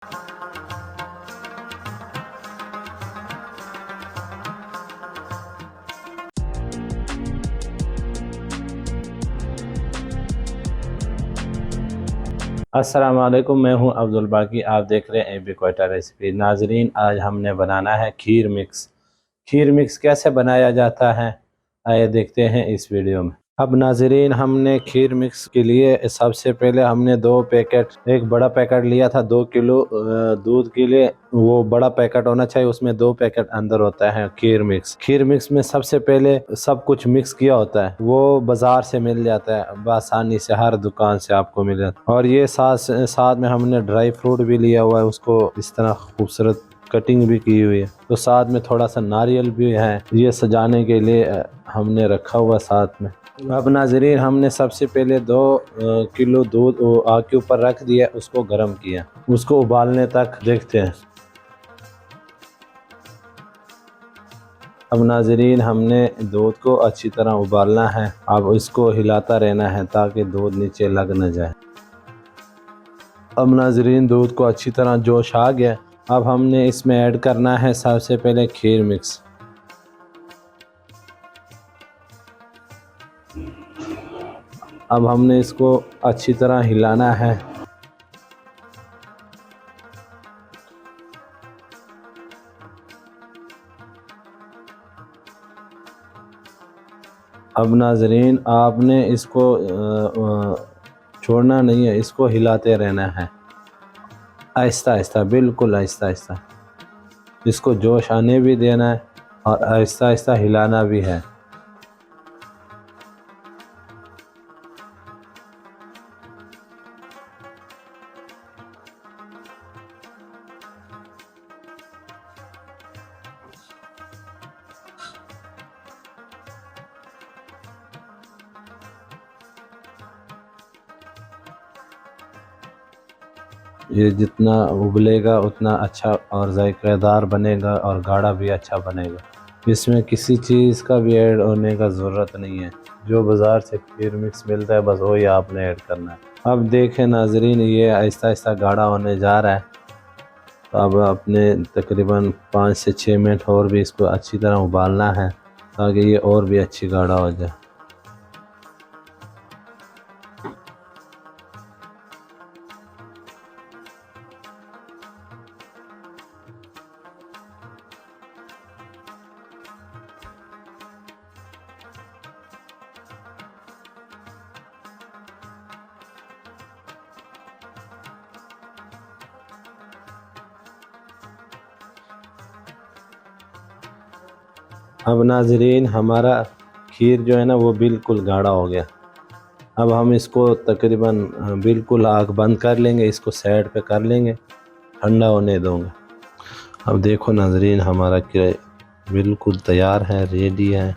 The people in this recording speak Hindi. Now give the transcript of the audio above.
अस्सलाम वालेकुम, मैं हूं अब्दुल बाकी। आप देख रहे हैं एबी क्वेटा रेसिपी। नाजरीन, आज हमने बनाना है खीर मिक्स। खीर मिक्स कैसे बनाया जाता है, आइए देखते हैं इस वीडियो में। अब नाजरीन, हमने खीर मिक्स के लिए सबसे पहले हमने 2 पैकेट, एक बड़ा पैकेट लिया था 2 किलो दूध के लिए। वो बड़ा पैकेट होना चाहिए, उसमें 2 पैकेट अंदर होता है खीर मिक्स। खीर मिक्स में सबसे पहले सब कुछ मिक्स किया होता है, वो बाजार से मिल जाता है आसानी से, हर दुकान से आपको मिल जाता है। और ये साथ में हमने ड्राई फ्रूट भी लिया हुआ है, उसको इस तरह खूबसूरत कटिंग भी की हुई है। तो साथ में थोड़ा सा नारियल भी है, ये सजाने के लिए हमने रखा हुआ साथ में। अब नाजरीन, हमने सबसे पहले 2 किलो दूध आग के ऊपर रख दिया, उसको गर्म किया, उसको उबालने तक देखते हैं। अब नाजरीन, हमने दूध को अच्छी तरह उबालना है। अब इसको हिलाता रहना है ताकि दूध नीचे लग न जाए। अब नाजरीन, दूध को अच्छी तरह जोश आ गया। अब हमने इसमें ऐड करना है सबसे पहले खीर मिक्स। अब हमने इसको अच्छी तरह हिलाना है। अब नाजरीन, आपने इसको छोड़ना नहीं है, इसको हिलाते रहना है आहिस्ता आहिस्ता, बिल्कुल आहिस्ता आहिस्ता। इसको जोश आने भी देना है और आहिस्ता आहिस्ता हिलाना भी है। ये जितना उबलेगा उतना अच्छा और जायकेदार बनेगा और गाढ़ा भी अच्छा बनेगा। इसमें किसी चीज़ का भी ऐड होने का ज़रूरत नहीं है, जो बाज़ार से खीर मिक्स मिलता है बस वही आपने ऐड करना है। अब देखें नाजरीन, ये आहिस्ता आहिस्ता गाढ़ा होने जा रहा है। तो अब अपने तकरीबन 5 से 6 मिनट और भी इसको अच्छी तरह उबालना है ताकि ये और भी अच्छी गाढ़ा हो जाए। अब नाजरीन, हमारा खीर जो है ना वो बिल्कुल गाढ़ा हो गया। अब हम इसको तकरीबन बिल्कुल आग बंद कर लेंगे, इसको साइड पे कर लेंगे, ठंडा होने दूँगा। अब देखो नाजरीन, हमारा खीर बिल्कुल तैयार है, रेडी है।